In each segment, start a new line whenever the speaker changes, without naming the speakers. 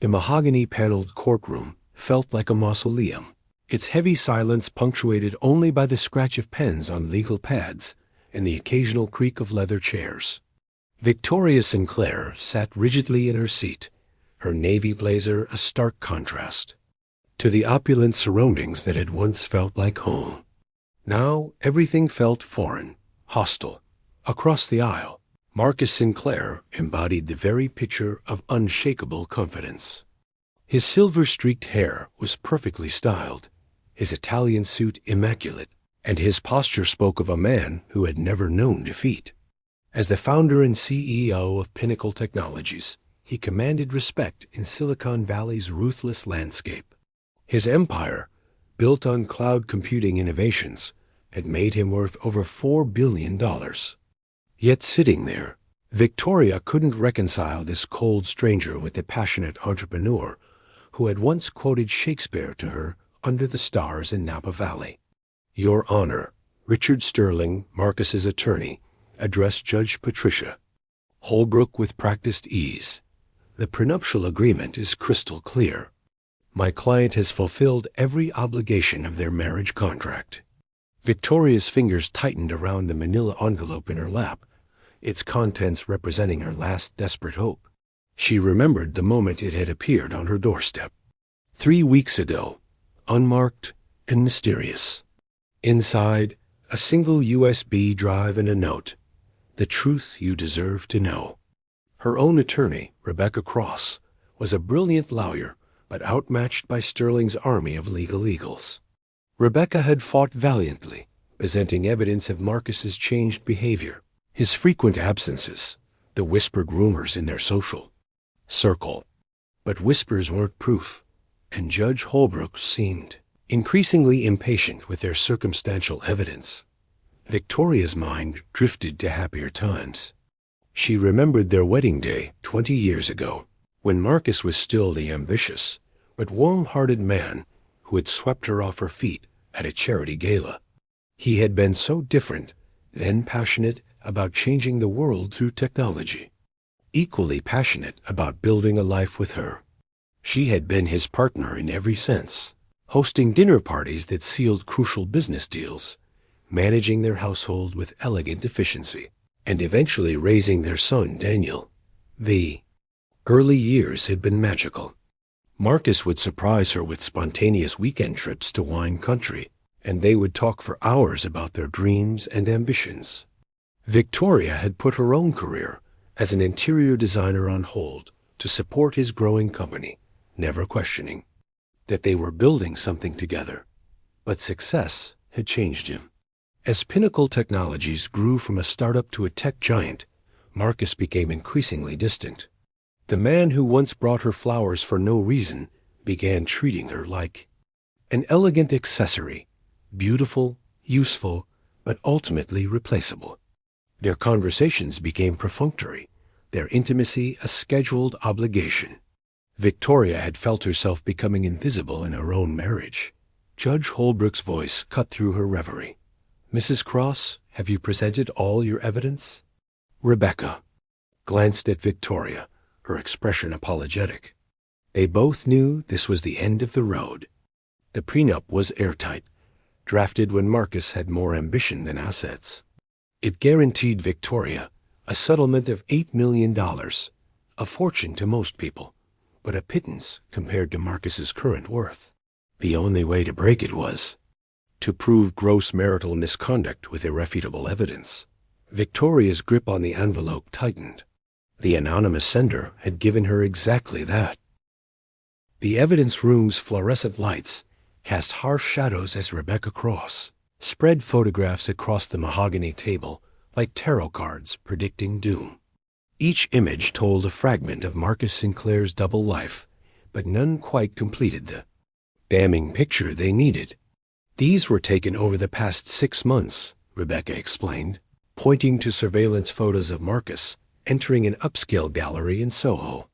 The mahogany-paneled courtroom felt like a mausoleum, its heavy silence punctuated only by the scratch of pens on legal pads and the occasional creak of leather chairs. Victoria Sinclair sat rigidly in her seat, her navy blazer a stark contrast to the opulent surroundings that had once felt like home. Now everything felt foreign, hostile. Across the aisle, Marcus Sinclair embodied the very picture of unshakable confidence. His silver-streaked hair was perfectly styled, his Italian suit immaculate, and his posture spoke of a man who had never known defeat. As the founder and CEO of Pinnacle Technologies, he commanded respect in Silicon Valley's ruthless landscape. His empire, built on cloud computing innovations, had made him worth over $4 billion. Yet sitting there, Victoria couldn't reconcile this cold stranger with the passionate entrepreneur who had once quoted Shakespeare to her under the stars in Napa Valley. "Your Honor," Richard Sterling, Marcus's attorney, addressed Judge Patricia Holbrook with practiced ease. "The prenuptial agreement is crystal clear. My client has fulfilled every obligation of their marriage contract." Victoria's fingers tightened around the manila envelope in her lap, its contents representing her last desperate hope. She remembered the moment it had appeared on her doorstep. 3 weeks ago, unmarked and mysterious. Inside, a single USB drive and a note. "The truth you deserve to know." Her own attorney, Rebecca Cross, was a brilliant lawyer, but outmatched by Sterling's army of legal eagles. Rebecca had fought valiantly, presenting evidence of Marcus's changed behavior, his frequent absences, the whispered rumors in their social circle. But whispers weren't proof, and Judge Holbrook seemed increasingly impatient with their circumstantial evidence. Victoria's mind drifted to happier times. She remembered their wedding day 20 years ago, when Marcus was still the ambitious but warm-hearted man who had swept her off her feet at a charity gala. He had been so different, then passionate about changing the world through technology, equally passionate about building a life with her. She had been his partner in every sense, hosting dinner parties that sealed crucial business deals, managing their household with elegant efficiency, and eventually raising their son, Daniel. The early years had been magical. Marcus would surprise her with spontaneous weekend trips to wine country, and they would talk for hours about their dreams and ambitions. Victoria had put her own career as an interior designer on hold to support his growing company, never questioning that they were building something together. But success had changed him. As Pinnacle Technologies grew from a startup to a tech giant, Marcus became increasingly distant. The man who once brought her flowers for no reason began treating her like an elegant accessory, beautiful, useful, but ultimately replaceable. Their conversations became perfunctory, their intimacy a scheduled obligation. Victoria had felt herself becoming invisible in her own marriage. Judge Holbrook's voice cut through her reverie. "Mrs. Cross, have you presented all your evidence?" Rebecca glanced at Victoria, her expression apologetic. They both knew this was the end of the road. The prenup was airtight, drafted when Marcus had more ambition than assets. It guaranteed Victoria a settlement of $8 million, a fortune to most people, but a pittance compared to Marcus's current worth. The only way to break it was to prove gross marital misconduct with irrefutable evidence. Victoria's grip on the envelope tightened. The anonymous sender had given her exactly that. The evidence room's fluorescent lights cast harsh shadows as Rebecca Cross spread photographs across the mahogany table like tarot cards predicting doom. Each image told a fragment of Marcus Sinclair's double life, but none quite completed the damning picture they needed. "These were taken over the past 6 months," Rebecca explained, pointing to surveillance photos of Marcus entering an upscale gallery in Soho.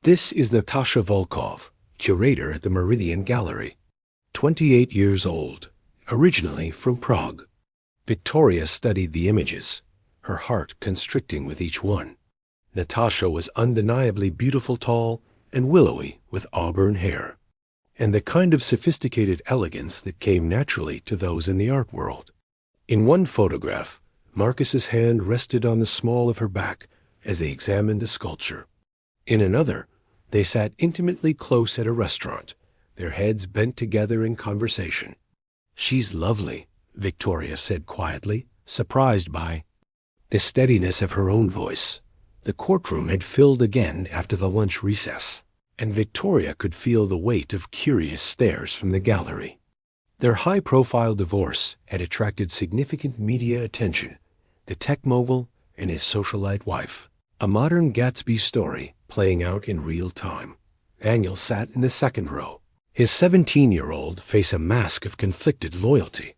"This is Natasha Volkov, curator at the Meridian Gallery, 28 years old, originally from Prague." Victoria studied the images, her heart constricting with each one. Natasha was undeniably beautiful, tall, and willowy with auburn hair, and the kind of sophisticated elegance that came naturally to those in the art world. In one photograph, Marcus's hand rested on the small of her back as they examined the sculpture. In another, they sat intimately close at a restaurant, their heads bent together in conversation. "She's lovely," Victoria said quietly, surprised by the steadiness of her own voice. The courtroom had filled again after the lunch recess, and Victoria could feel the weight of curious stares from the gallery. Their high-profile divorce had attracted significant media attention. The tech mogul and his socialite wife, a modern Gatsby story playing out in real time. Daniel sat in the second row, his 17-year-old face a mask of conflicted loyalty.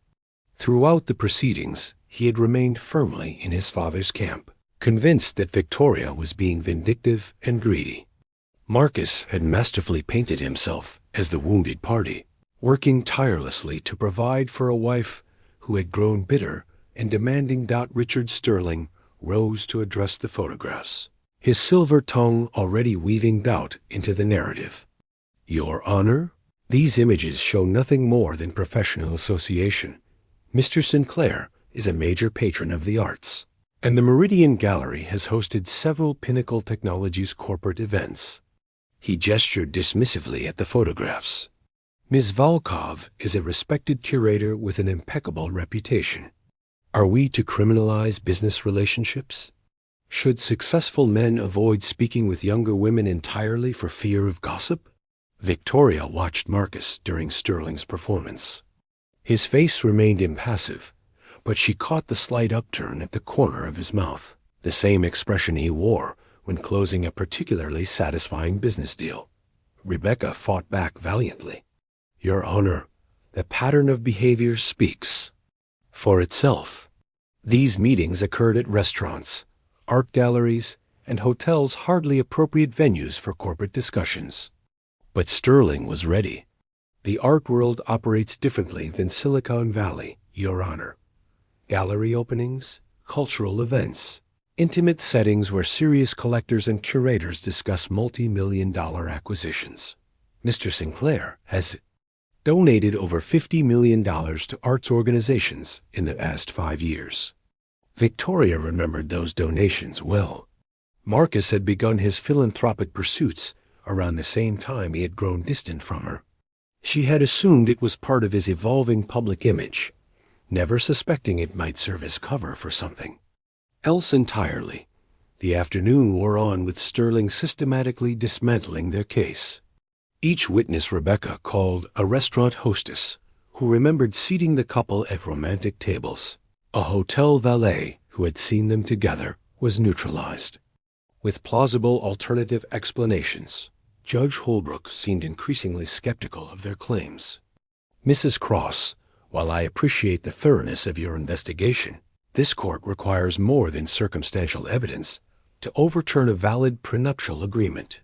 Throughout the proceedings, he had remained firmly in his father's camp, convinced that Victoria was being vindictive and greedy. Marcus had masterfully painted himself as the wounded party, working tirelessly to provide for a wife who had grown bitter and demanding. Richard Sterling rose to address the photographs, his silver tongue already weaving doubt into the narrative. "Your Honor, these images show nothing more than professional association. Mr. Sinclair is a major patron of the arts, and the Meridian Gallery has hosted several Pinnacle Technologies corporate events." He gestured dismissively at the photographs. "Ms. Volkov is a respected curator with an impeccable reputation. Are we to criminalize business relationships? Should successful men avoid speaking with younger women entirely for fear of gossip?" Victoria watched Marcus during Sterling's performance. His face remained impassive, but she caught the slight upturn at the corner of his mouth, the same expression he wore when closing a particularly satisfying business deal. Rebecca fought back valiantly. "Your Honor, the pattern of behavior speaks for itself." These meetings occurred at restaurants, art galleries, and hotels, hardly appropriate venues for corporate discussions. But Sterling was ready. "The art world operates differently than Silicon Valley, Your Honor. Gallery openings, cultural events, intimate settings where serious collectors and curators discuss multi-million-dollar acquisitions. Mr. Sinclair has donated over $50 million to arts organizations in the past 5 years." Victoria remembered those donations well. Marcus had begun his philanthropic pursuits around the same time he had grown distant from her. She had assumed it was part of his evolving public image, never suspecting it might serve as cover for something else entirely. The afternoon wore on with Sterling systematically dismantling their case. Each witness Rebecca called a restaurant hostess, who remembered seating the couple at romantic tables. A hotel valet who had seen them together was neutralized. With plausible alternative explanations, Judge Holbrook seemed increasingly skeptical of their claims. "Mrs. Cross, while I appreciate the thoroughness of your investigation, this court requires more than circumstantial evidence to overturn a valid prenuptial agreement."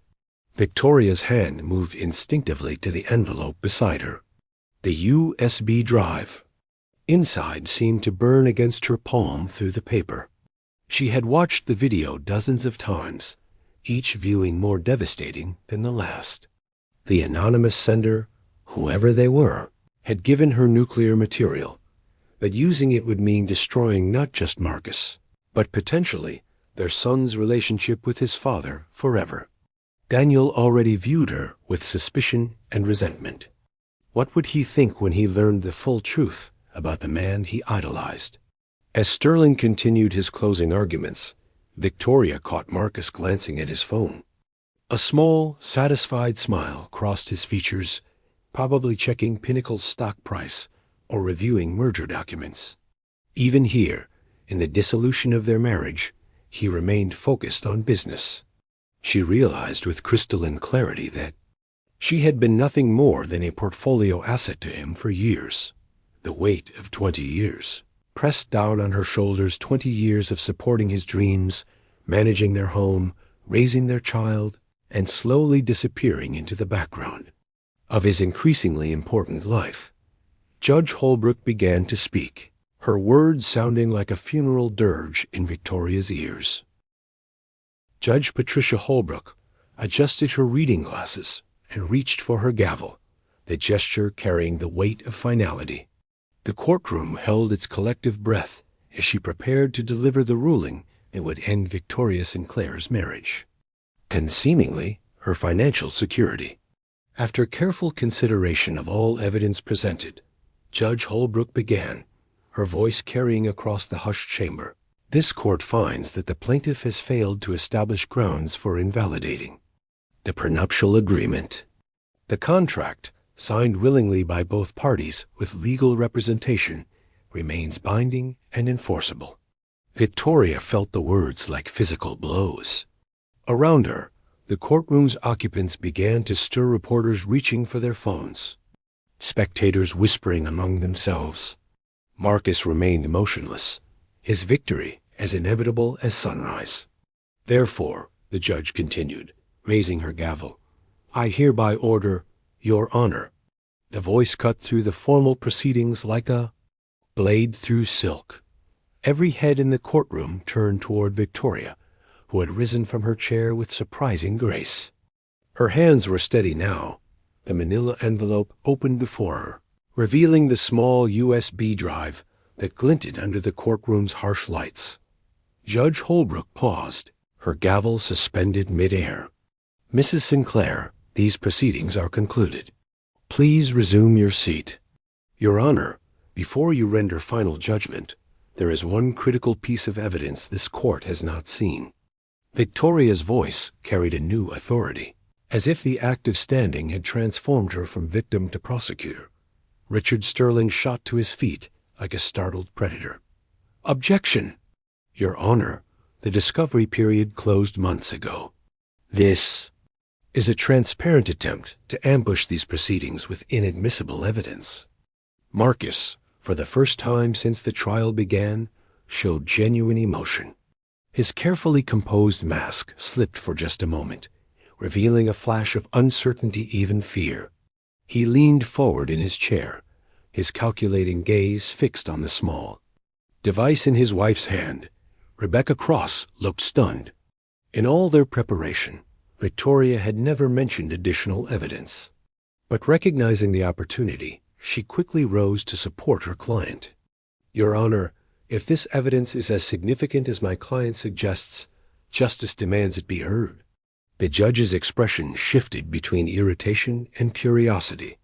Victoria's hand moved instinctively to the envelope beside her. The USB drive inside seemed to burn against her palm through the paper. She had watched the video dozens of times, each viewing more devastating than the last. The anonymous sender, whoever they were, had given her nuclear material, but using it would mean destroying not just Marcus, but potentially their son's relationship with his father forever. Daniel already viewed her with suspicion and resentment. What would he think when he learned the full truth about the man he idolized? As Sterling continued his closing arguments, Victoria caught Marcus glancing at his phone. A small, satisfied smile crossed his features, probably checking Pinnacle's stock price or reviewing merger documents. Even here, in the dissolution of their marriage, he remained focused on business. She realized with crystalline clarity that she had been nothing more than a portfolio asset to him for years. The weight of 20 years pressed down on her shoulders, 20 years of supporting his dreams, managing their home, raising their child, and slowly disappearing into the background of his increasingly important life. Judge Holbrook began to speak, her words sounding like a funeral dirge in Victoria's ears. Judge Patricia Holbrook, adjusted her reading glasses, and reached for her gavel, the gesture carrying the weight of finality. The courtroom held its collective breath as she prepared to deliver the ruling that would end Victoria Sinclair's marriage, and seemingly her financial security. After careful consideration of all evidence presented, Judge Holbrook began, her voice carrying across the hushed chamber. This court finds that the plaintiff has failed to establish grounds for invalidating the prenuptial agreement. The contract, signed willingly by both parties with legal representation, remains binding and enforceable. Victoria felt the words like physical blows. Around her, the courtroom's occupants began to stir, reporters reaching for their phones, spectators whispering among themselves. Marcus remained motionless, his victory as inevitable as sunrise. Therefore, the judge continued, raising her gavel, I hereby order, Your Honor. The voice cut through the formal proceedings like a blade through silk. Every head in the courtroom turned toward Victoria, who had risen from her chair with surprising grace. Her hands were steady now, the manila envelope opened before her, revealing the small USB drive that glinted under the courtroom's harsh lights. Judge Holbrook paused, her gavel suspended mid-air. Mrs. Sinclair, these proceedings are concluded. Please resume your seat. Your Honor, before you render final judgment, there is one critical piece of evidence this court has not seen. Victoria's voice carried a new authority, as if the act of standing had transformed her from victim to prosecutor. Richard Sterling shot to his feet like a startled predator. Objection! Your Honor, the discovery period closed months ago. This is a transparent attempt to ambush these proceedings with inadmissible evidence. Marcus, for the first time since the trial began, showed genuine emotion. His carefully composed mask slipped for just a moment, revealing a flash of uncertainty, even fear. He leaned forward in his chair, his calculating gaze fixed on the small device in his wife's hand. Rebecca Cross looked stunned. In all their preparation, Victoria had never mentioned additional evidence. But recognizing the opportunity, she quickly rose to support her client. Your Honor, if this evidence is as significant as my client suggests, justice demands it be heard. The judge's expression shifted between irritation and curiosity.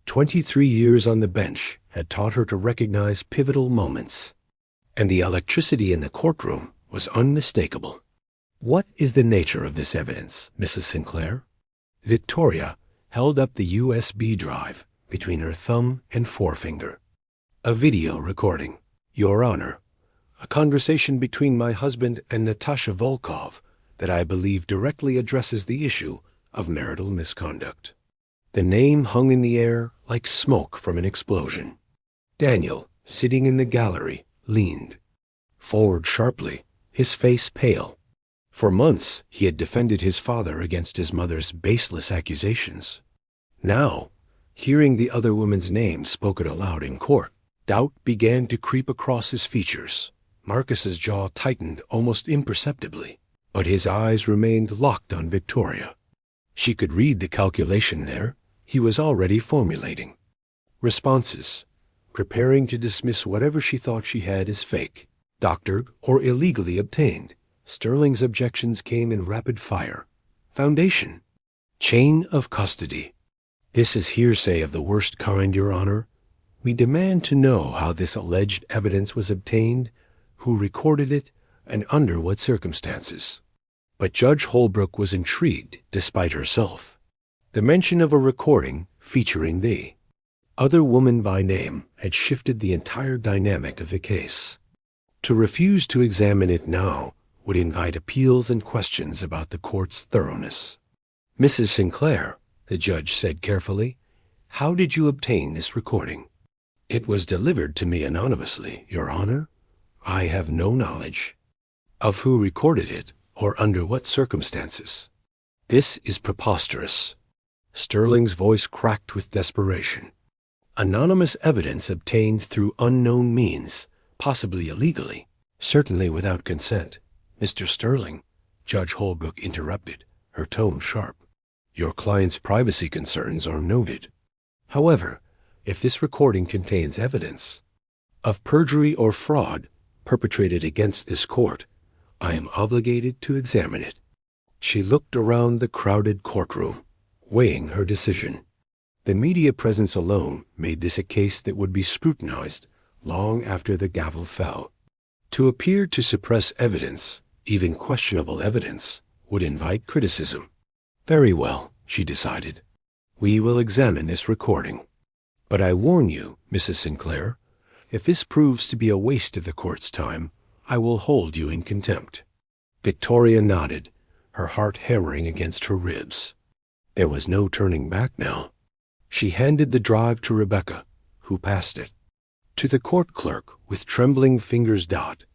23 years on the bench had taught her to recognize pivotal moments, and the electricity in the courtroom was unmistakable. What is the nature of this evidence, Mrs. Sinclair? Victoria held up the USB drive between her thumb and forefinger. A video recording, Your Honor. A conversation between my husband and Natasha Volkov that I believe directly addresses the issue of marital misconduct. The name hung in the air like smoke from an explosion. Daniel, sitting in the gallery, leaned forward sharply, his face pale. For months he had defended his father against his mother's baseless accusations. Now, hearing the other woman's name spoken aloud in court, doubt began to creep across his features. Marcus's jaw tightened almost imperceptibly, but his eyes remained locked on Victoria. She could read the calculation there. He was already formulating responses, preparing to dismiss whatever she thought she had as fake, doctored, or illegally obtained. Sterling's objections came in rapid fire. Foundation. Chain of custody. This is hearsay of the worst kind, Your Honor. We demand to know how this alleged evidence was obtained, who recorded it, and under what circumstances. But Judge Holbrook was intrigued despite herself. The mention of a recording featuring the other woman by name had shifted the entire dynamic of the case. To refuse to examine it now would invite appeals and questions about the court's thoroughness. Mrs. Sinclair, the judge said carefully, how did you obtain this recording? It was delivered to me anonymously, Your Honor. I have no knowledge of who recorded it or under what circumstances. This is preposterous. Sterling's voice cracked with desperation. Anonymous evidence obtained through unknown means, possibly illegally, certainly without consent. Mr. Sterling, Judge Holbrook interrupted, her tone sharp. "Your client's privacy concerns are noted. However, if this recording contains evidence of perjury or fraud perpetrated against this court, I am obligated to examine it." She looked around the crowded courtroom, weighing her decision. The media presence alone made this a case that would be scrutinized long after the gavel fell. To appear to suppress evidence, even questionable evidence, would invite criticism. "Very well," she decided. "We will examine this recording. But I warn you, Mrs. Sinclair, if this proves to be a waste of the court's time, I will hold you in contempt." Victoria nodded, her heart hammering against her ribs. There was no turning back now. She handed the drive to Rebecca, who passed it to the court clerk with trembling fingers.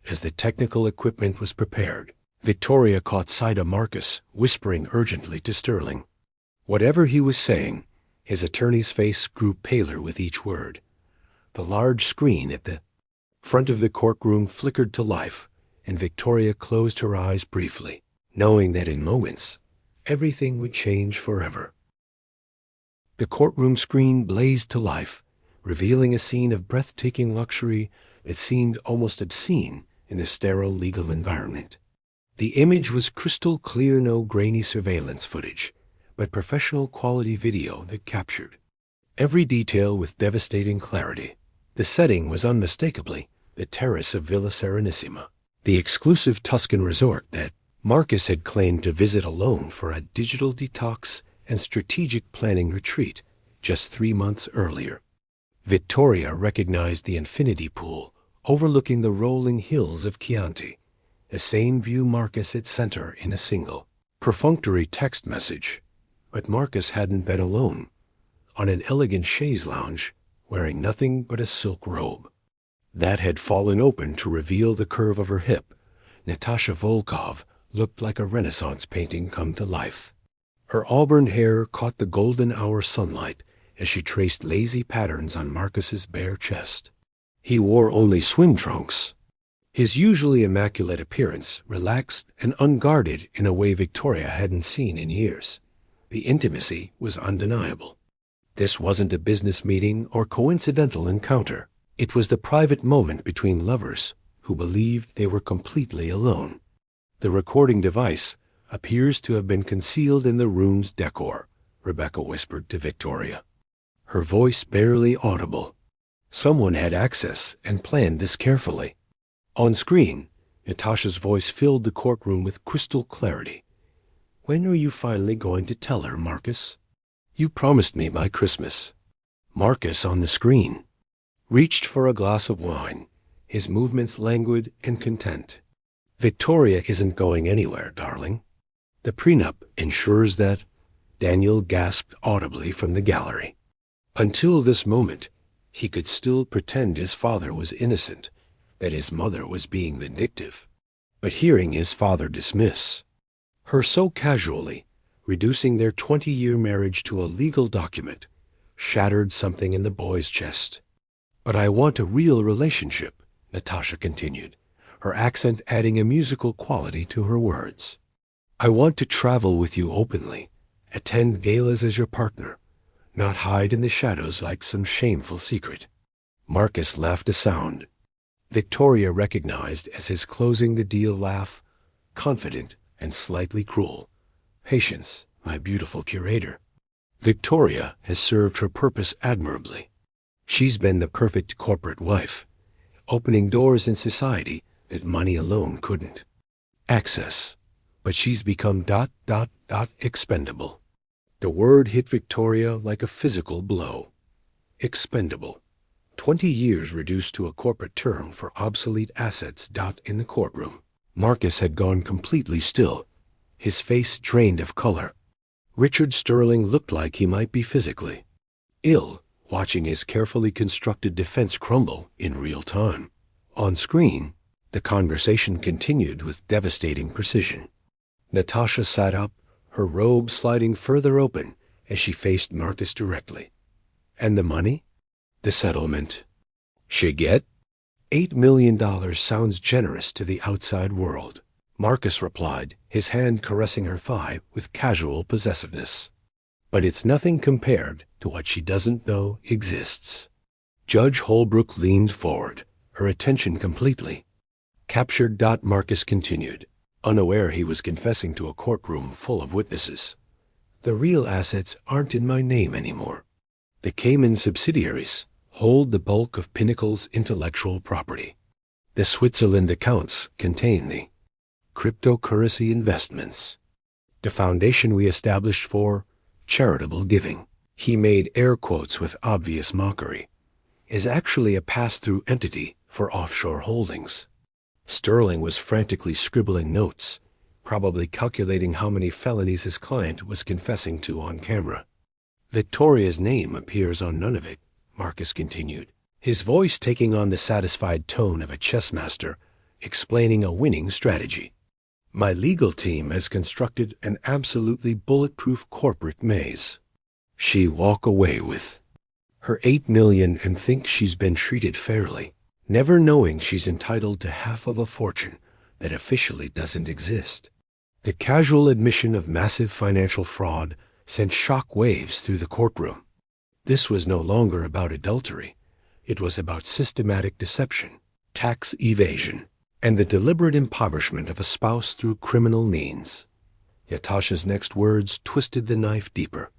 As the technical equipment was prepared, Victoria caught sight of Marcus whispering urgently to Sterling. Whatever he was saying, his attorney's face grew paler with each word. The large screen at the front of the courtroom flickered to life, and Victoria closed her eyes briefly, knowing that in moments everything would change forever. The courtroom screen blazed to life, revealing a scene of breathtaking luxury that seemed almost obscene in the sterile legal environment. The image was crystal clear, no grainy surveillance footage, but professional quality video that captured every detail with devastating clarity. The setting was unmistakably the terrace of Villa Serenissima, the exclusive Tuscan resort that Marcus had claimed to visit alone for a digital detox and strategic planning retreat just 3 months earlier. Victoria recognized the infinity pool overlooking the rolling hills of Chianti, the same view Marcus had sent her in a single, perfunctory text message. But Marcus hadn't been alone. On an elegant chaise lounge, wearing nothing but a silk robe that had fallen open to reveal the curve of her hip, Natasha Volkov looked like a Renaissance painting come to life. Her auburn hair caught the golden hour sunlight as she traced lazy patterns on Marcus's bare chest. He wore only swim trunks, his usually immaculate appearance relaxed and unguarded in a way Victoria hadn't seen in years. The intimacy was undeniable. This wasn't a business meeting or coincidental encounter. It was the private moment between lovers who believed they were completely alone. "The recording device appears to have been concealed in the room's decor," Rebecca whispered to Victoria, her voice barely audible. "Someone had access and planned this carefully." On screen, Natasha's voice filled the courtroom with crystal clarity. "When are you finally going to tell her, Marcus? You promised me by Christmas." Marcus, on the screen, reached for a glass of wine, his movements languid and content. "Victoria isn't going anywhere, darling. The prenup ensures that." Daniel gasped audibly from the gallery. Until this moment, he could still pretend his father was innocent, that his mother was being vindictive. But hearing his father dismiss her so casually, reducing their 20-year marriage to a legal document, shattered something in the boy's chest. "But I want a real relationship," Natasha continued, her accent adding a musical quality to her words. "I want to travel with you openly, attend galas as your partner, not hide in the shadows like some shameful secret." Marcus laughed a sound Victoria recognized as his closing the deal laugh, confident and slightly cruel. "Patience, my beautiful curator. Victoria has served her purpose admirably. She's been the perfect corporate wife, opening doors in society that money alone couldn't access. But she's become ... expendable." The word hit Victoria like a physical blow. Expendable. 20 years reduced to a corporate term for obsolete assets. In the courtroom, Marcus had gone completely still, his face drained of color. Richard Sterling looked like he might be physically ill, watching his carefully constructed defense crumble in real time. On screen, the conversation continued with devastating precision. Natasha sat up, her robe sliding further open as she faced Marcus directly. "And the money? The settlement? She get?" $8 million sounds generous to the outside world. Marcus replied, his hand caressing her thigh with casual possessiveness. But it's nothing compared to what she doesn't know exists. Judge Holbrook leaned forward, her attention completely captured. Marcus continued, unaware he was confessing to a courtroom full of witnesses. The real assets aren't in my name anymore. The Cayman subsidiaries hold the bulk of Pinnacle's intellectual property. The Switzerland accounts contain the cryptocurrency investments. The foundation we established for charitable giving, he made air quotes with obvious mockery, is actually a pass-through entity for offshore holdings. Sterling was frantically scribbling notes, probably calculating how many felonies his client was confessing to on camera. Victoria's name appears on none of it, Marcus continued, his voice taking on the satisfied tone of a chess master explaining a winning strategy. My legal team has constructed an absolutely bulletproof corporate maze. She walk away with her $8 million and think she's been treated fairly, never knowing she's entitled to half of a fortune that officially doesn't exist. The casual admission of massive financial fraud sent shock waves through the courtroom. This was no longer about adultery. It was about systematic deception, tax evasion, and the deliberate impoverishment of a spouse through criminal means. Yatasha's next words twisted the knife deeper.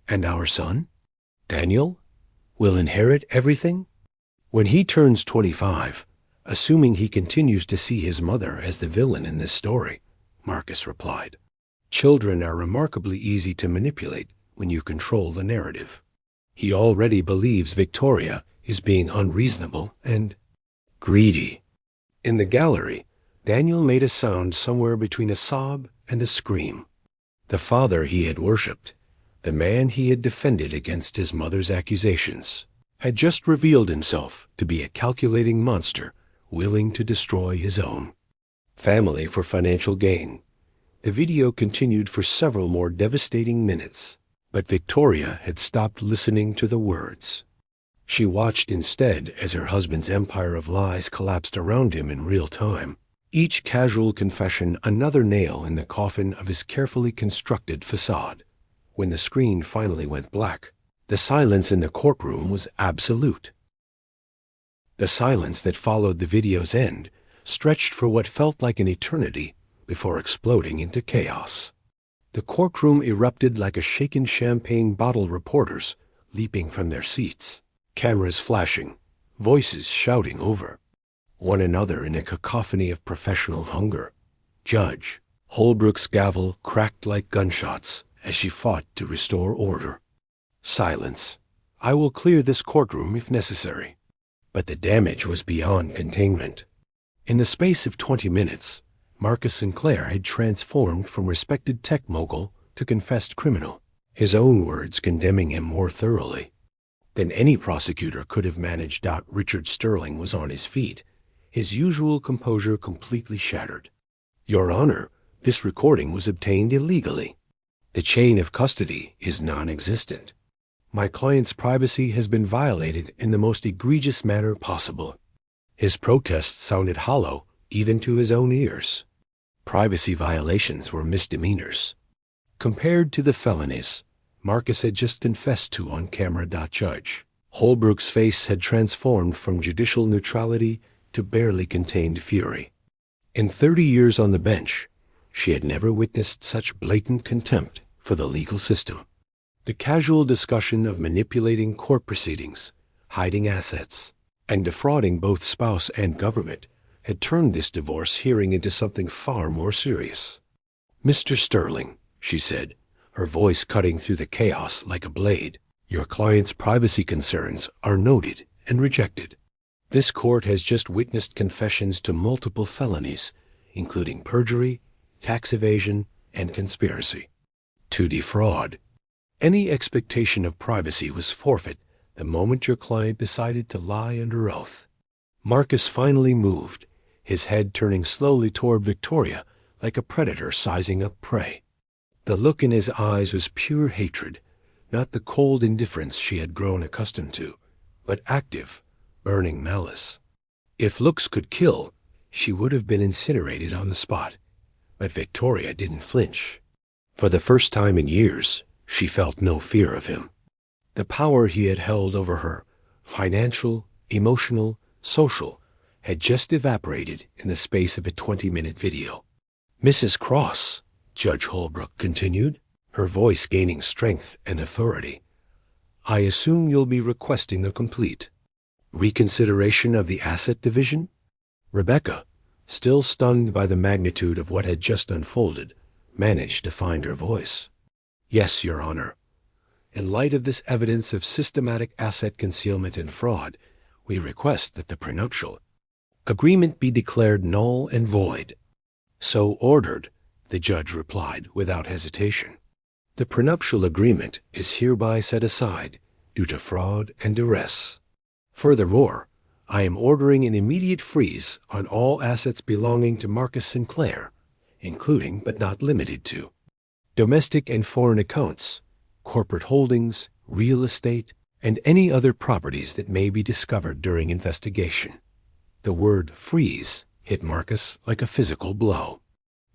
And our son, Daniel, will inherit everything? When he turns 25, assuming he continues to see his mother as the villain in this story, Marcus replied. Children are remarkably easy to manipulate when you control the narrative. He already believes Victoria is being unreasonable and greedy. In the gallery, Daniel made a sound somewhere between a sob and a scream. The father he had worshipped, the man he had defended against his mother's accusations, had just revealed himself to be a calculating monster willing to destroy his own family for financial gain. The video continued for several more devastating minutes, but Victoria had stopped listening to the words. She watched instead as her husband's empire of lies collapsed around him in real time, each casual confession another nail in the coffin of his carefully constructed facade. When the screen finally went black, the silence in the courtroom was absolute. The silence that followed the video's end stretched for what felt like an eternity before exploding into chaos. The courtroom erupted like a shaken champagne bottle, reporters leaping from their seats, cameras flashing, voices shouting over one another in a cacophony of professional hunger. Judge Holbrook's gavel cracked like gunshots as she fought to restore order. Silence. I will clear this courtroom if necessary. But the damage was beyond containment. In the space of 20 minutes, Marcus Sinclair had transformed from respected tech mogul to confessed criminal, his own words condemning him more thoroughly than any prosecutor could have managed. Richard Sterling was on his feet, his usual composure completely shattered. Your Honor, this recording was obtained illegally. The chain of custody is non-existent. My client's privacy has been violated in the most egregious manner possible. His protests sounded hollow even to his own ears. Privacy violations were misdemeanors compared to the felonies Marcus had just confessed to on camera. Judge Holbrook's face had transformed from judicial neutrality to barely contained fury. In 30 years on the bench, she had never witnessed such blatant contempt for the legal system. The casual discussion of manipulating court proceedings, hiding assets, and defrauding both spouse and government had turned this divorce hearing into something far more serious. Mr. Sterling, she said, her voice cutting through the chaos like a blade, your client's privacy concerns are noted and rejected. This court has just witnessed confessions to multiple felonies, including perjury, tax evasion, and conspiracy to defraud. Any expectation of privacy was forfeit the moment your client decided to lie under oath. Marcus finally moved, his head turning slowly toward Victoria like a predator sizing up prey. The look in his eyes was pure hatred, not the cold indifference she had grown accustomed to, but active, burning malice. If looks could kill, she would have been incinerated on the spot But Victoria didn't flinch. For the first time in years, she felt no fear of him. The power he had held over her, financial, emotional, social, had just evaporated in the space of a 20-minute video. "Mrs. Cross," Judge Holbrook continued, her voice gaining strength and authority, "I assume you'll be requesting the complete reconsideration of the asset division?" Rebecca, still stunned by the magnitude of what had just unfolded, managed to find her voice. "Yes, Your Honor. In light of this evidence of systematic asset concealment and fraud, we request that the prenuptial agreement be declared null and void." "So ordered," the judge replied without hesitation. "The prenuptial agreement is hereby set aside due to fraud and duress. Furthermore, I am ordering an immediate freeze on all assets belonging to Marcus Sinclair, including but not limited to domestic and foreign accounts, corporate holdings, real estate, and any other properties that may be discovered during investigation." The word freeze hit Marcus like a physical blow.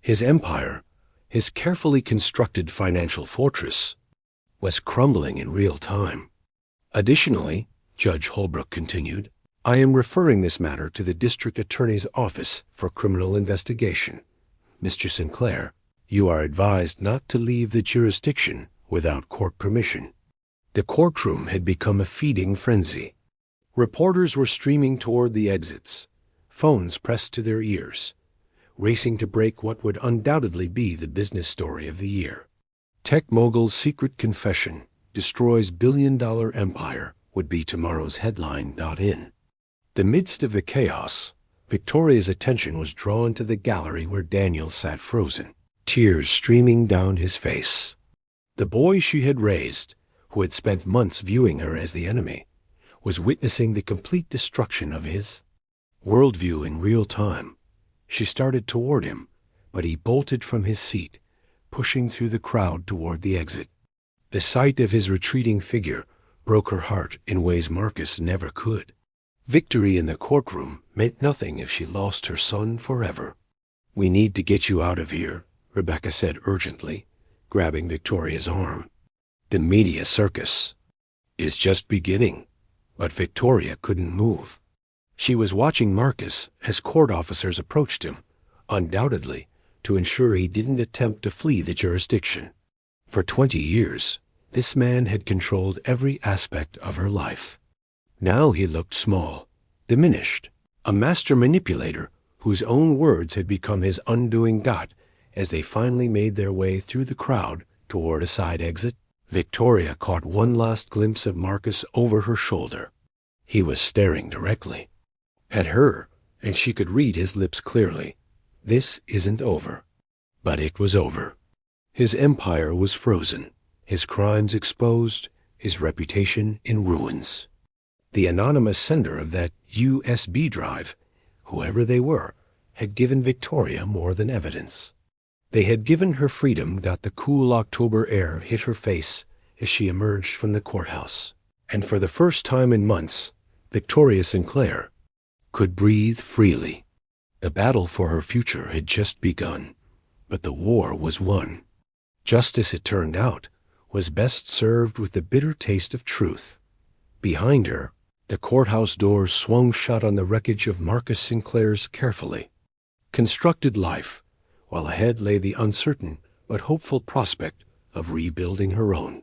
His empire, his carefully constructed financial fortress, was crumbling in real time. "Additionally," Judge Holbrook continued, "I am referring this matter to the District Attorney's Office for Criminal Investigation. Mr. Sinclair, you are advised not to leave the jurisdiction without court permission." The courtroom had become a feeding frenzy. Reporters were streaming toward the exits, phones pressed to their ears, racing to break what would undoubtedly be the business story of the year. "Tech mogul's secret confession destroys billion-dollar empire" would be tomorrow's headline. In the midst of the chaos, Victoria's attention was drawn to the gallery where Daniel sat frozen, tears streaming down his face. The boy she had raised, who had spent months viewing her as the enemy, was witnessing the complete destruction of his worldview in real time. She started toward him, but he bolted from his seat, pushing through the crowd toward the exit. The sight of his retreating figure broke her heart in ways Marcus never could. Victory in the courtroom meant nothing if she lost her son forever. "We need to get you out of here," Rebecca said urgently, grabbing Victoria's arm. "The media circus is just beginning." But Victoria couldn't move. She was watching Marcus as court officers approached him, undoubtedly to ensure he didn't attempt to flee the jurisdiction. For 20 years, this man had controlled every aspect of her life. Now he looked small, diminished, a master manipulator whose own words had become his undoing god. As they finally made their way through the crowd toward a side exit, Victoria caught one last glimpse of Marcus over her shoulder. He was staring directly at her, and she could read his lips clearly. This isn't over. But it was over. His empire was frozen, his crimes exposed, his reputation in ruins. The anonymous sender of that USB drive, whoever they were, had given Victoria more than evidence. They had given her freedom. The cool October air hit her face as she emerged from the courthouse. And for the first time in months, Victoria Sinclair could breathe freely. The battle for her future had just begun, but the war was won. Justice, it turned out, was best served with the bitter taste of truth. Behind her, the courthouse doors swung shut on the wreckage of Marcus Sinclair's carefully constructed life, while ahead lay the uncertain but hopeful prospect of rebuilding her own.